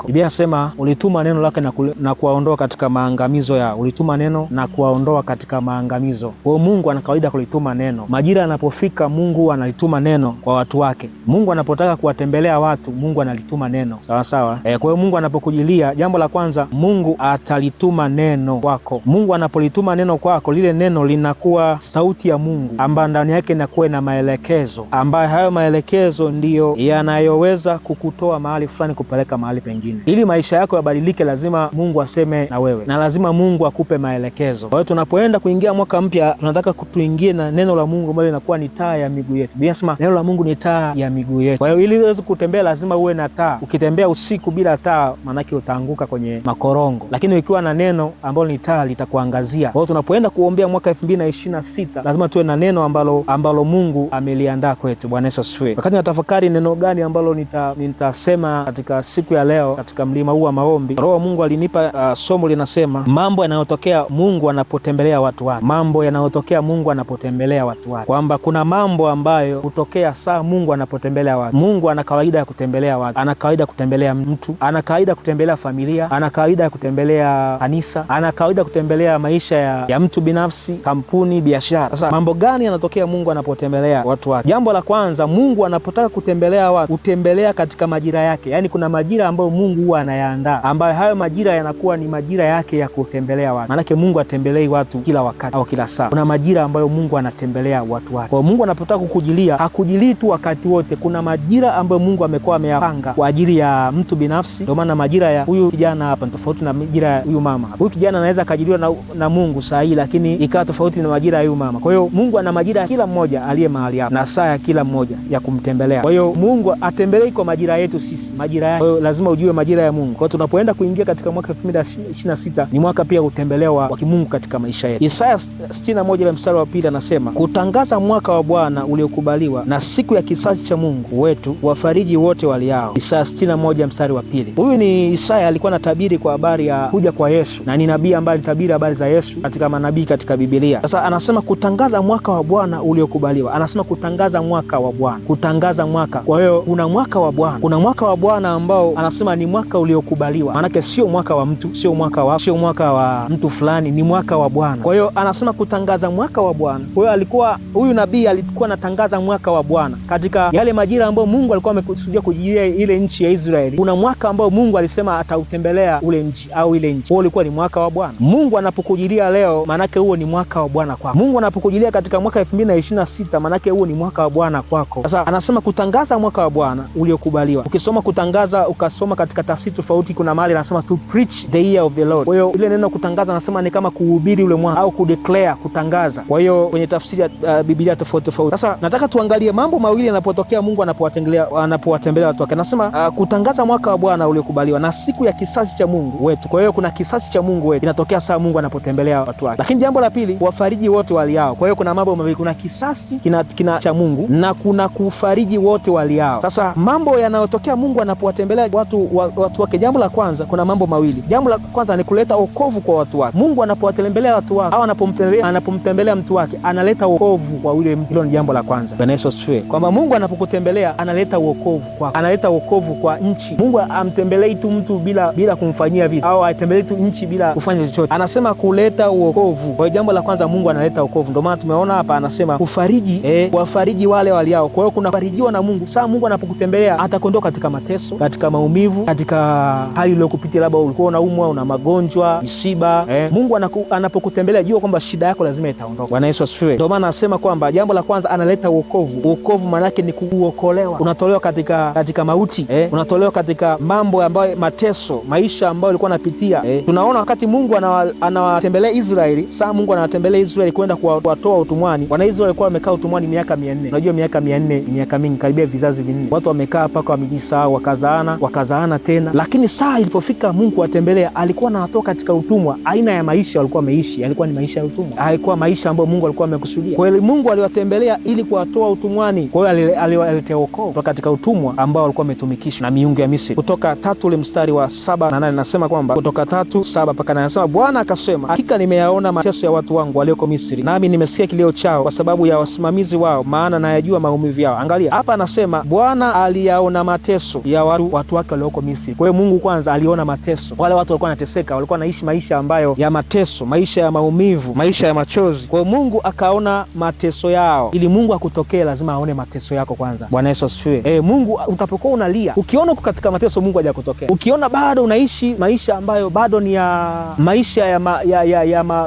Biblia inasema ulituma neno lake na kuwaondoa katika maangamizo yao. Ulituma neno na kuwaondoa katika maangamizo. Kwa hiyo Mungu ana kawaida kulituma neno. Majira yanapofika, Mungu analituma neno kwa watu wake. Mungu anapotaka kuwatembelea watu, Mungu analituma neno. Sawa sawa. Kwa hiyo Mungu anapokujilia, jambo la kwanza, Mungu atalituma neno kwako. Mungu anapolituma neno kwako, lile neno linakuwa sauti ya Mungu ambayo ndani yake inakuwa na maelekezo, ambayo hayo maelekezo ndiyo yanayoweza kukutoa mahali fulani kupeleka mahali pengine. Ili maisha yako yabadilike, lazima Mungu aseme na wewe, na lazima Mungu akupe maelekezo. Kwa hiyo tunapoenda kuingia mwaka mpya, tunataka tuingie na neno la Mungu ambalo linakuwa ni taa ya miguu yetu. Biblia inasema neno la Mungu ni taa ya miguu yetu. Kwa hiyo ili uweze kutembea, lazima uwe na taa. Ukitembea usiku bila taa, manake utaanguka kwenye makorongo, lakini ukiwa na neno ambalo ni taa, litakuangazia. Kwa hiyo tunapoenda kuombea mwaka 2026, lazima tuwe na neno ambalo Mungu ameliandaa kwetu. Bwana Yesu asifiwe. Wakati natafakari neno gani ambalo nitasema katika siku ya leo katika mlima huu wa maombi, Roho wa Mungu alinipa somo linasema mambo yanayotokea Mungu anapotembelea watu wake. Mambo yanayotokea Mungu anapotembelea watu wake, kwamba kuna mambo ambayo hutokea saa Mungu anapotembelea watu. Mungu ana kawaida ya kutembelea watu, ana kawaida ya kutembelea mtu, ana kawaida ya kutembelea familia, ana kawaida ya kutembelea kanisa, ana kawaida ya kutembelea maisha ya mtu binafsi, kampuni, biashara. Sasa mambo gani yanatokea Mungu anapotembelea watu wake? Jambo la kwanza, Mungu anapotaka kutembelea watu, hutembelea katika majira yake. Yaani kuna majira ambayo Mungu huwa anayaandaa, ambayo hayo majira yanakuwa ni majira yake ya kutembelea watu. Maanake Mungu atembelei watu kila wakati au kila saa. Kuna majira ambayo Mungu anatembelea watu wake. Kwa Mungu anapotaka kukujilia, hakujilii tu wakati wote. Kuna majira ambayo Mungu amekuwa ameyapanga kwa ajili ya mtu binafsi. Ndio maana majira ya huyu kijana hapa ni tofauti na majira ya huyu mama. Huyu kijana anaweza akajiliwa na Mungu saa hii, lakini ikawa tofauti na majira ya huyu mama. Kwa hiyo Mungu ana majira ya kila mmoja aliye mahali hapa na saa ya kila mmoja ya kumtembelea. Kwa hiyo Mungu atembelei kwa majira yetu sisi, majira yake. Kwa hiyo lazima ujue majira ya Mungu. Kwa hiyo tunapoenda kuingia katika mwaka 2026, ni mwaka pia utembelea wa kimungu katika maisha yetu. Isaya 61 ile mstari wa 2 anasema, kutangaza mwaka wa Bwana uliokubaliwa na siku ya kisasi cha Mungu wetu, wafariji wote waliao. Isaya 61 mstari wa 2. Huyu ni Isaya, alikuwa anatabiri kwa habari ya kuja kwa Yesu, na ni nabii ambaye alitabiri habari za Yesu katika manabii katika Biblia. Sasa anasema kutangaza mwaka wa Bwana uliokubaliwa. Anasema kutangaza mwaka wa Bwana, kutangaza mwaka. Kwa hiyo kuna mwaka wa Bwana, kuna mwaka wa Bwana ambao anasema ni mwaka uliokubaliwa. Maanake sio mwaka wa mtu, sio mwaka wa mtu fulani, ni mwaka wa Bwana. Kwa hiyo anasema kutangaza mwaka wa Bwana. Kwa hiyo huyu nabii alikuwa anatangaza mwaka wa Bwana katika yale majira ambayo Mungu alikuwa amekusudia kujilia ile nchi ya Israeli. Kuna mwaka ambao Mungu alisema atautembelea ule nchi au ile nchi. Huo ulikuwa ni mwaka wa Bwana. Mungu anapokujilia leo, manake huo ni mwaka wa Bwana kwako. Mungu anapokujilia katika mwaka 2026, manake huo ni mwaka wa Bwana kwako. Sasa anasema kutangaza mwaka wa Bwana uliokubaliwa. Ukisoma kutangaza, ukasoma katika tafsiri tofauti, kuna mahali anasema to preach the year of the Lord. Kwa hiyo ile neno kutangaza anasema ni kama kuhubiri ule mwaka au kudeclare, kutangaza. Kwa hiyo kwenye tafsiri ya Biblia tofauti. Sasa nataka tuangalie mambo mawili yanapotokea Mungu anapowatembelea watu wake. Anasema kutangaza mwaka wa Bwana uliokubaliwa na siku ya kisasi cha Mungu wetu. Kwa hiyo kuna kisasi cha Mungu wetu inatokea saa Mungu anapotembelea watu wake. Lakini jambo la pili, wafariji wote waliao. Kwa hiyo kuna mambo mawili, kuna kisasi kina cha Mungu na kuna kufariji wote waliao. Sasa mambo yanayotokea Mungu anapowatembelea watu wake, jambo la kwanza, kuna mambo mawili. Jambo la kwanza ni kuleta wokovu kwa watu wake. Mungu anapowatembelea watu wake au anapomtembelea mtu wake, analeta wokovu kwa yule mtu. Hilo ni jambo la kwanza. Bwana Yesu asifiwe. Kwamba Mungu anapokutembelea analeta wokovu kwako, analeta wokovu kwa nchi. Mungu amtembelei tu mtu bila kumfanyia vitu, au atembelei tu nchi bila kufanya chochote. Anasema kuleta wokovu. Kwa hiyo jambo la kwanza, Mungu analeta wokovu. Ndio maana tumeona hapa anasema kufariji, kuwafariji wale waliao. Kwa hiyo kuna farijiwa na Mungu. Sasa Mungu anapokutembelea atakuondoa katika mateso, katika maumivu, katika hali uliyokupitia, labda ulikuwa unaumwa, una magonjwa, misiba. Mungu anapokutembelea, jua kwamba shida yako lazima itaondoka. Bwana Yesu asifiwe. Ndio maana anasema kwamba jambo la kwanza analeta wokovu. Wokovu maana yake ni kuokolewa. Unatolewa katika mauti, unatolewa katika mambo ambayo, mateso, maisha ambayo ulikuwa unapitia. Tunaona wakati Mungu anawatembelea Israeli, saa Mungu anawatembelea Israeli kwenda kuwatoa utumwani. Wanaisraeli walikuwa wamekaa utumwani miaka 400. Unajua miaka 400 ni miaka mingi, karibia vizazi vinne. Watu wamekaa mpaka wamejisahau, wakazaana tena. Lakini saa ilipofika Mungu atembelea, alikuwa anawatoa katika utumwa. Aina ya maisha walikuwa wameishi yalikuwa ni maisha ya utumwa, haikuwa maisha ambayo Mungu alikuwa amekusudia. Kwa hiyo Mungu aliwatembelea ili kuwatoa utumwani. Kwa hiyo aliwaletea wokovu kutoka katika utumwa ambao walikuwa wametumikishwa na miungu ya Misri. Kutoka 3 ule mstari wa 7 na 8 nasema kwamba, kutoka 3:7 mpaka 8 nasema, Bwana akasema, hakika nimeyaona mateso ya watu wangu walioko Misri, nami nimesikia kilio chao kwa sababu ya wasimamizi wao, maana nayajua maumivu yao. Angalia hapa anasema Bwana aliyaona mateso ya watu wake walioko Misri. Misri. Kwa hiyo Mungu kwanza aliona mateso. Wale watu walikuwa wanateseka, walikuwa wanaishi maisha ambayo ya mateso, maisha ya maumivu, maisha ya machozi. Kwa hiyo Mungu akaona mateso yao. Ili Mungu akutokee lazima aone mateso yako kwanza. Bwana Yesu asifiwe. Mungu utapokuwa unalia, ukiona uko katika mateso, Mungu hajakutokea. Ukiona bado unaishi maisha ambayo bado ni ya maisha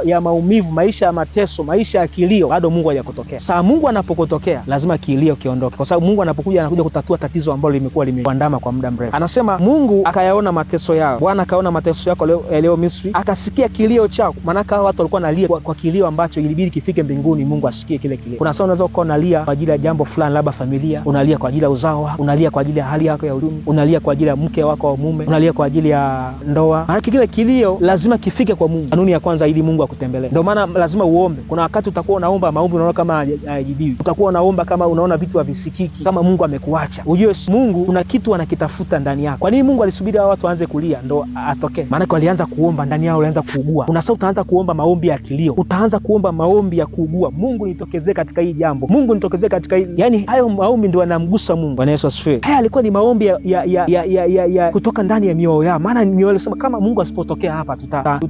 ya maumivu, maisha ya mateso, maisha ya kilio, bado Mungu hajakutokea. Saa Mungu anapokutokea lazima kilio kiondoke, kwa sababu Mungu anapokuja kutatua tatizo ambalo limekuwa limekuandama kwa muda mrefu. Anasema Mungu akayaona mateso yao. Bwana akaona mateso yako leo Misri, akasikia kilio chako. Maanake hao watu walikuwa nalia kwa kilio ambacho ilibidi kifike mbinguni, Mungu asikie kile kilio. Kuna saa unaweza kuwa unalia kwa ajili ya jambo fulani, labda familia, unalia kwa ajili ya uzao wako, unalia kwa ajili ya hali yako ya uchumi, unalia kwa ajili ya mke wako au mume, unalia kwa ajili ya ndoa. Maanake kile kilio lazima kifike kwa Mungu. Kanuni ya kwanza, ili Mungu akutembelee. Ndio maana lazima uombe. Kuna wakati utakuwa unaomba maombi unaona kama hayajibiwi, utakuwa unaomba kama unaona vitu havisikiki, kama Mungu amekuacha. Ujue Mungu kuna kitu anakitafuta ndani yako. Kwa nini Mungu alisubiri hao watu waanze kulia ndo atokee? Maanake walianza kuomba, ndani yao walianza kuugua. Unasa utaanza kuomba maombi ya kilio, utaanza kuomba maombi ya kuugua. Mungu nitokezee katika hii jambo, Mungu nitokezee katika hii. Yani hayo maombi ndio yanamgusa Mungu. Bwana Yesu asifiwe. Haya alikuwa ni maombi ya kutoka ndani ya mioyo yao, maana mioyo ilisema kama Mungu asipotokea hapa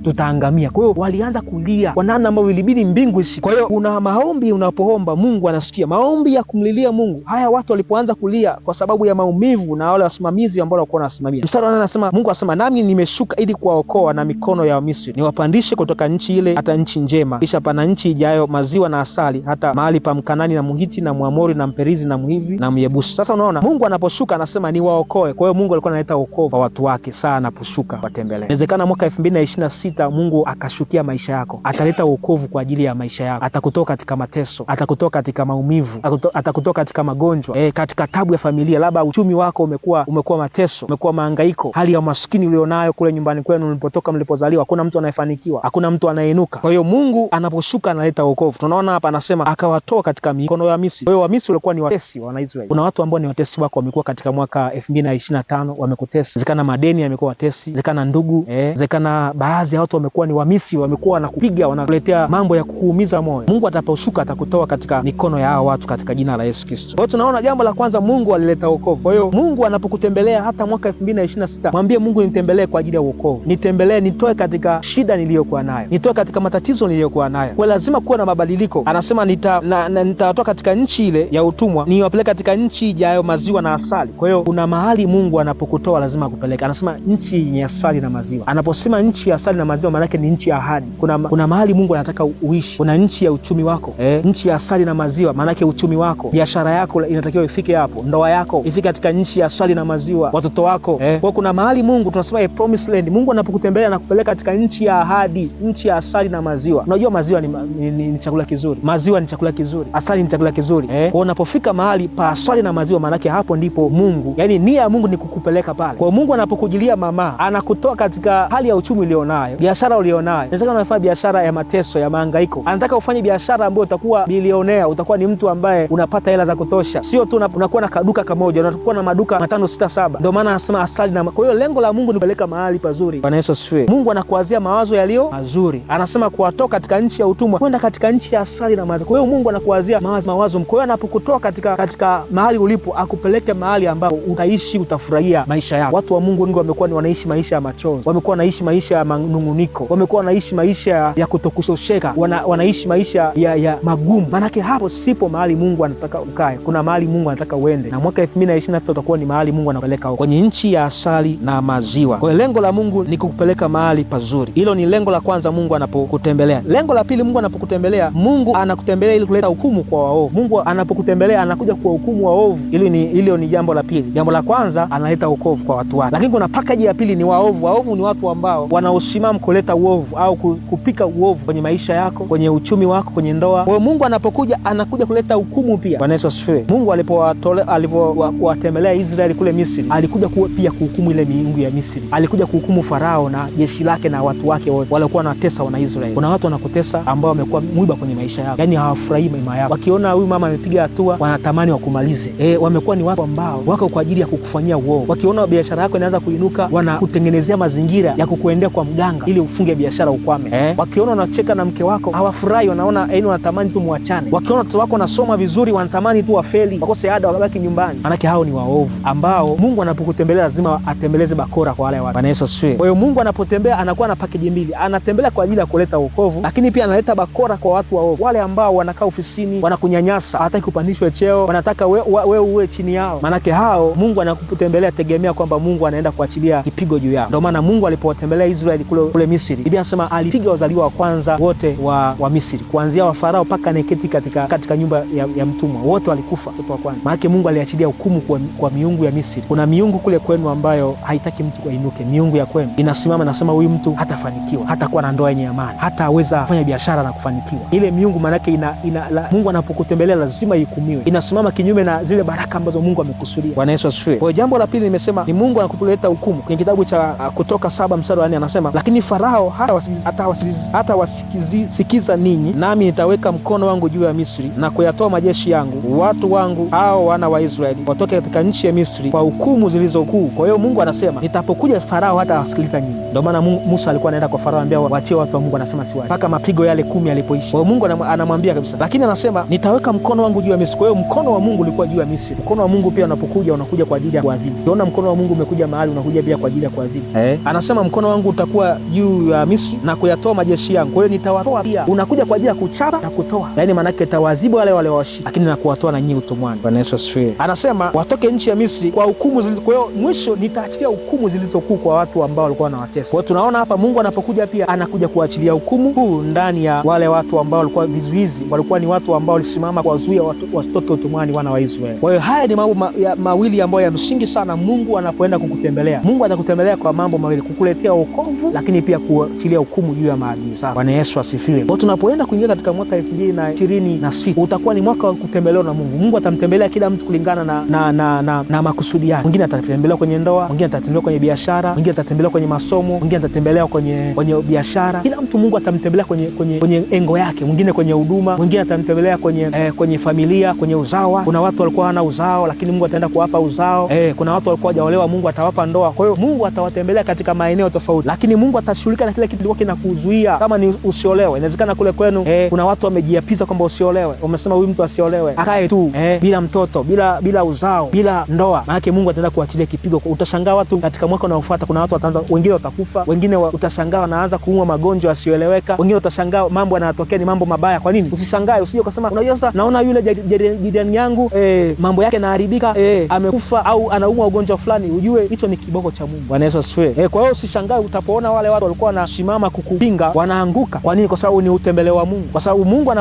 tutaangamia. Kwa hiyo walianza kulia kwa namna ambayo ilibidi mbingu isi. Kwa hiyo kuna maombi unapoomba Mungu anasikia, maombi ya kumlilia Mungu. Haya watu walipoanza kulia kwa sababu ya maumivu na wale wasimamizi ambao walikuwa wanasimamia, mstari anasema Mungu asema, nami nimeshuka ili kuwaokoa na mikono ya Misri, niwapandishe kutoka nchi ile hata nchi njema, kisha pana nchi ijayo maziwa na asali, hata mahali pa Mkanani na Mhiti na Mwamori na Mperizi na Mhivi na Myebusi. Sasa unaona Mungu anaposhuka anasema niwaokoe. Kwa hiyo Mungu alikuwa analeta wokovu kwa watu wake saa anaposhuka watembelee. Inawezekana mwaka 2026 Mungu akashukia maisha yako, ataleta wokovu kwa ajili ya maisha yako, atakutoa katika mateso, atakutoa katika maumivu, atakutoa katika magonjwa, katika tabu ya familia. Labda uchumi wako umekuwa mateso, umekuwa mahangaiko, hali ya maskini ulionayo kule nyumbani kwenu mlipotoka, mlipozaliwa, hakuna mtu anayefanikiwa, hakuna mtu anayeinuka. Kwa hiyo Mungu anaposhuka analeta wokovu. Tunaona hapa anasema akawatoa katika mikono ya Misri. Kwa hiyo Wamisri walikuwa ni watesi wa Wanaisraeli. Kuna watu ambao ni watesi wako, wamekuwa katika mwaka 2025 wamekutesa. Inawezekana madeni yamekuwa watesi, inawezekana ndugu, inawezekana baadhi ya watu wamekuwa ni Wamisri, wamekuwa wanakupiga, wanakuletea mambo ya kukuumiza moyo. Mungu ataposhuka atakutoa katika mikono ya hao watu katika jina la Yesu Kristo. Kwa hiyo tunaona jambo la kwanza, Mungu alileta wokovu. Kwa hiyo Mungu anapokutembelea hata mwaka 2026, mwambie Mungu nitembelee kwa ajili ya wokovu. Nitembelee, nitoe katika shida niliyokuwa nayo, nitoe katika matatizo niliyokuwa nayo. Kwa lazima kuwa na mabadiliko. Anasema nitawatoa katika nchi ile ya utumwa, niwapeleke katika nchi ijayo maziwa na asali. Kwa hiyo kuna mahali Mungu anapokutoa lazima akupeleke. Anasema nchi yenye asali na maziwa. Anaposema nchi ya asali na maziwa, maana yake ni nchi ya ahadi. Kuna mahali Mungu anataka uishi. Kuna nchi ya uchumi wako, nchi ya asali na maziwa, maana yake uchumi wako, biashara yako inatakiwa ifike hapo, ndoa yako ifike katika nchi ya asali na maziwa, watoto wako. Kwa kuna mahali Mungu tunasema promised land. Mungu anapokutembelea na kupeleka katika nchi ya ahadi, nchi ya asali na maziwa. Unajua maziwa ni chakula kizuri, maziwa ni chakula kizuri, asali ni chakula kizuri. Kwa unapofika mahali pa asali na maziwa, maana yake hapo ndipo Mungu, yani nia ya Mungu ni kukupeleka pale. Kwa Mungu anapokujilia mama, anakutoa katika hali ya uchumi ulionayo, biashara ulionayo. Inawezekana unafanya biashara ya mateso, ya mahangaiko. Anataka ufanye biashara ambayo utakuwa bilionea, utakuwa ni mtu ambaye unapata hela za kutosha, sio tu unakuwa na kaduka kamoja, unakuwa na maduka 5 6 7. Ndio maana anasema asali na. Kwa hiyo lengo la Mungu ni kupeleka mahali pazuri. Bwana Yesu asifiwe. Mungu anakuwazia mawazo yaliyo mazuri. Anasema kuwatoa katika nchi ya utumwa kwenda katika nchi ya asali na maziwa. Kwa hiyo Mungu anakuwazia mawazo. Kwa hiyo anapokutoa katika mahali ulipo, akupeleke mahali ambapo utaishi, utafurahia maisha yako. Watu wa Mungu wengi wamekuwa ni wanaishi maisha ya machozi, wamekuwa wanaishi maisha ya manunguniko, wamekuwa wanaishi maisha ya kutokusosheka, wanaishi maisha ya magumu. Maanake hapo sipo mahali Mungu anataka ukae. Kuna mahali Mungu anataka uende, na mwaka 2026 utakuwa ni mahali Mungu anapeleka kwenye nchi ya asali na maziwa. Kwa hiyo lengo la Mungu ni kukupeleka mahali pazuri. Hilo ni lengo la kwanza Mungu anapokutembelea. Lengo la pili, Mungu anapokutembelea, Mungu anakutembelea ili kuleta hukumu kwa waovu. Mungu anapokutembelea anakuja kwa hukumu waovu. Hilo ni jambo la pili. Jambo la kwanza analeta wokovu kwa watu wake, lakini kuna package ya pili ni waovu. Waovu ni watu ambao wanaosimama kuleta uovu au kupika uovu kwenye maisha yako, kwenye uchumi wako, kwenye ndoa. Kwa hiyo Mungu anakuja kuleta hukumu pia. Bwana Yesu asifiwe. Mungu alipowatembelea Israeli kule Misri, alikuja pia kuhukumu ile miungu ya Misri. Alikuja kuhukumu Farao na jeshi lake na watu wake wote walikuwa wanatesa wana Israeli. Kuna watu wanakutesa ambao wamekuwa mwiba kwenye maisha yako, yani hawafurahii maisha yako. Wakiona huyu mama amepiga hatua, wanatamani wakumalize. Wamekuwa ni watu ambao wako kwa ajili ya kukufanyia uovu. Wakiona biashara yako inaanza kuinuka, wanakutengenezea mazingira ya kukuendea kwa mganga ili ufunge biashara ukwame. Wakiona unacheka na mke wako, hawafurahi, wanaona wanatamani tu muachane. Wakiona watoto wako wanasoma vizuri, wanatamani tu wafeli, wakose ada, wabaki nyumbani. Manake hao ni waovu ambao Mungu anapokutembelea lazima atembeleze bakora kwa wale watu. Bwana Yesu asifiwe. Kwa hiyo Mungu anapotembea anakuwa na package mbili, anatembelea kwa ajili ya kuleta wokovu, lakini pia analeta bakora kwa watu waovu, wale ambao wanakaa ofisini wanakunyanyasa, hawataki kupandishwe cheo, wanataka wewe uwe chini yao. Manake hao Mungu anakutembelea, tegemea kwamba Mungu anaenda kuachilia kipigo juu yao. Ndio maana Mungu alipowatembelea Israeli kule Misri, Biblia inasema alipiga wazaliwa wa kwanza wote wa Misri, kuanzia wa Farao mpaka anayeketi katika nyumba ya mtumwa, wote walikufa watoto wa kwanza. Maana Mungu aliachilia hukumu kwa miungu ya Misri. Kuna miungu kule kwenu ambayo haitaki mtu ainuke. Miungu ya kwenu inasimama nasema huyu mtu hatafanikiwa, hatakuwa na ndoa yenye amani, hataweza kufanya biashara na kufanikiwa. Ile miungu manake Mungu anapokutembelea lazima ihukumiwe, inasimama kinyume na zile baraka ambazo Mungu amekusudia. Bwana Yesu asifiwe. Kwa jambo la pili nimesema ni Mungu anakupeleta hukumu. Kwenye kitabu cha Kutoka 7:4 anasema, lakini Farao hata wasikiza ninyi, nami nitaweka mkono wangu juu ya Misri na kuyatoa majeshi yangu, watu wangu hao wana wa Israeli watoke katika nchi ya Misri kwa hukumu zilizokuu. Kwa hiyo Mungu anasema nitapokuja Farao hata wasikiliza nyinyi. Ndio maana Musa alikuwa anaenda kwa Farao anambia waachie watu wa Mungu, anasema siwache mpaka mapigo yale 10 yalipoisha. Kwa hiyo Mungu anamwambia kabisa, lakini anasema nitaweka mkono wangu juu ya Misri. Kwa hiyo mkono wa Mungu ulikuwa juu ya Misri. Mkono wa Mungu pia unakuja kwa ajili ya kuadhibu. Unaona mkono wa Mungu umekuja mahali, unakuja pia kwa ajili ya kuadhibu. Anasema mkono wangu utakuwa juu ya Misri na kuyatoa majeshi yangu. Kwa hiyo nitawatoa pia, unakuja kwa ajili ya kuchapa na kutoa. Yaani maana yake tawazibu wale washi, lakini na kuwatoa na nyinyi utumwani. Bwana Yesu asifiwe. Anasema watoke nchi ya Misri kwa hukumu zilizo. Kwa hiyo mwisho nitaachilia hukumu zilizokuu kwa watu ambao walikuwa wanawatesa. Kwa hiyo tunaona hapa Mungu anapokuja pia anakuja kuachilia hukumu kuu ndani ya wale watu ambao walikuwa vizuizi, walikuwa ni watu ambao walisimama kuwazuia wasitoke utumwani wana wa Israeli. Kwa hiyo haya ni mambo mawili ambayo ya msingi sana Mungu anapoenda kukutembelea. Mungu atakutembelea kwa mambo mawili, kukuletea wokovu, lakini pia kuachilia hukumu juu ya maadui zako. Bwana Yesu asifiwe. Kwa tunapoenda kuingia katika mwaka 2026 utakuwa ni mwaka wa kutembelewa na Mungu. Mungu atamtembelea kila mtu kulingana na makusudi yake. Mwingine atatembelewa kwenye ndoa, mwingine atatembelewa kwenye biashara, mwingine atatembelewa kwenye masomo, mwingine atatembelewa kwenye biashara. Kila mtu Mungu atamtembelea kwenye engo yake, mwingine kwenye huduma, mwingine atamtembelea kwenye familia, kwenye uzawa. Kuna watu walikuwa hana uzao lakini Mungu ataenda kuwapa uzao. Kuna watu walikuwa hawajaolewa, Mungu atawapa ndoa. Kwa hiyo Mungu atawatembelea katika maeneo tofauti, lakini Mungu atashughulika na kile kitu kilikuwa kinakuzuia. Kama ni usiolewe, inawezekana kule kwenu kuna watu wamejiapiza kwamba usiolewe, wamesema huyu mtu asiolewe, akae tu bila mtoto, bila uzao, bila ndoa. Maana Mungu ataenda kuachilia kipigo. Utashangaa watu katika mwaka unaofuata, kuna watu wataanza, wengine watakufa, wengine utashangaa wanaanza kuumwa magonjwa yasiyoeleweka, wengine utashangaa mambo yanayotokea ni mambo mabaya. Kwa nini? Usishangae, usije ukasema unajua sasa naona yule jirani yangu mambo yake yanaharibika, amekufa au anaumwa ugonjwa fulani. Ujue hicho ni kiboko cha Mungu. Bwana Yesu asifiwe. Kwa hiyo usishangae utapoona wale watu walikuwa wanasimama kukupinga wanaanguka. Kwa nini? Kwa sababu ni utembeleo wa Mungu. Kwa sababu Mungu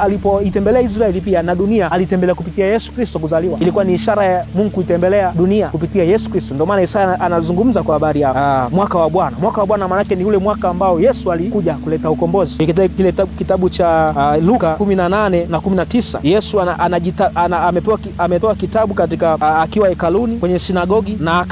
alipoitembelea Israeli pia na dunia, alitembelea kupitia Yesu Kristo kuzaliwa. Ilikuwa ni ishara ya Mungu kuitembelea dunia kupitia Yesu Kristo. Ndio maana Isaya anazungumza kwa habari ya mwaka wa Bwana. Mwaka wa Bwana maana yake ni ule mwaka ambao Yesu alikuja kuleta ukombozi. Kile kitabu cha Luka 18:19, Yesu ametoa kitabu katika akiwa hekaluni kwenye sinagogi, na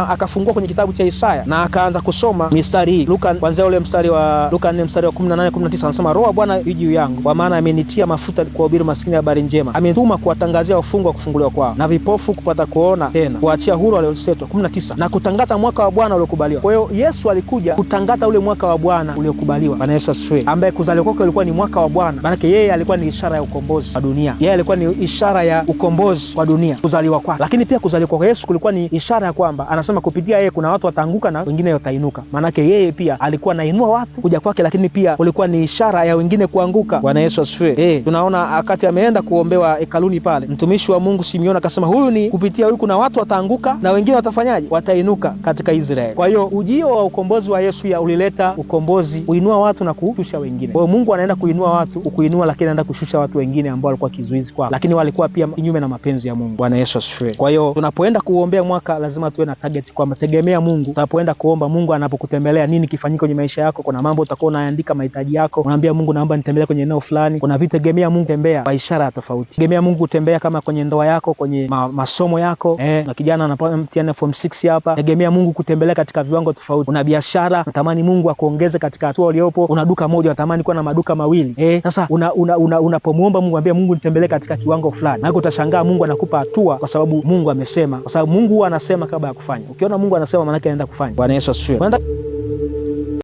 akafungua kwenye kitabu cha Isaya na akaanza kusoma mistari hii. Luka kuanzia ule mstari wa Luka 4 mstari wa 18-19 anasema, Roho wa Bwana yu juu yangu, kwa maana amenitia mafuta kuwahubiri maskini habari njema, amenituma kuwatangazia wafungwa kufunguliwa kwao, na vipofu kupata kuona tena, kuachia huru waliosetwa. 19, na kutangaza mwaka wa Bwana uliokubaliwa. Kwa hiyo Yesu alikuja kutangaza ule mwaka wa Bwana uliokubaliwa. Bwana Yesu asifiwe. Ambaye kuzaliwa kwake ulikuwa ni mwaka wa Bwana. Maana yeye alikuwa ni ishara ya ukombozi wa dunia. Yeye alikuwa ni ishara ya ukombozi wa dunia, kuzaliwa kwake. Lakini pia kuzaliwa kwa Yesu kulikuwa ni ishara ya kwamba anasema kupitia yeye kuna watu wataanguka na wengine watainuka. Maana yeye pia alikuwa anainua watu kuja kwake, lakini pia kulikuwa ni ishara ya wengine kuanguka. Bwana Yesu asifiwe. Tunaona wakati ameenda kuombewa hekaluni pale, mtumishi wa Mungu Simeoni akasema kupitia huyu kuna watu wataanguka na wengine watafanyaje? Watainuka katika Israeli. Kwa hiyo ujio wa ukombozi wa Yesu ya ulileta ukombozi, kuinua watu na kushusha wengine. Kwa hiyo Mungu anaenda kuinua watu, kuinua, lakini anaenda kushusha watu wengine ambao walikuwa kizuizi kwao, lakini walikuwa pia kinyume na mapenzi ya Mungu. Bwana Yesu asifiwe. Kwa hiyo tunapoenda kuombea mwaka lazima tuwe na target kwamba tegemea Mungu. Tunapoenda kuomba, Mungu anapokutembelea nini kifanyike kwenye maisha yako? Kuna mambo utakuwa unaandika mahitaji yako, unaambia Mungu naomba nitembelee kwenye eneo fulani. Kuna vitu tegemea Mungu tembea kwa ishara tofauti. Tegemea Mungu tembea kama kwenye ndoa yako, kwenye masomo yako. Na kijana anapata mtihani form 6 hapa, tegemea Mungu kutembelea katika viwango tofauti. Una biashara, natamani Mungu akuongeze katika hatua uliopo. Una duka moja, natamani kuwa na maduka mawili. Sasa unapomuomba Mungu, ambia Mungu nitembelee katika kiwango fulani. Na utashangaa Mungu anakupa hatua kwa sababu Mungu amesema. Kwa sababu Mungu huwa anasema kabla ya kufanya. Ukiona Mungu anasema maana yake anaenda kufanya. Bwana Yesu asifiwe.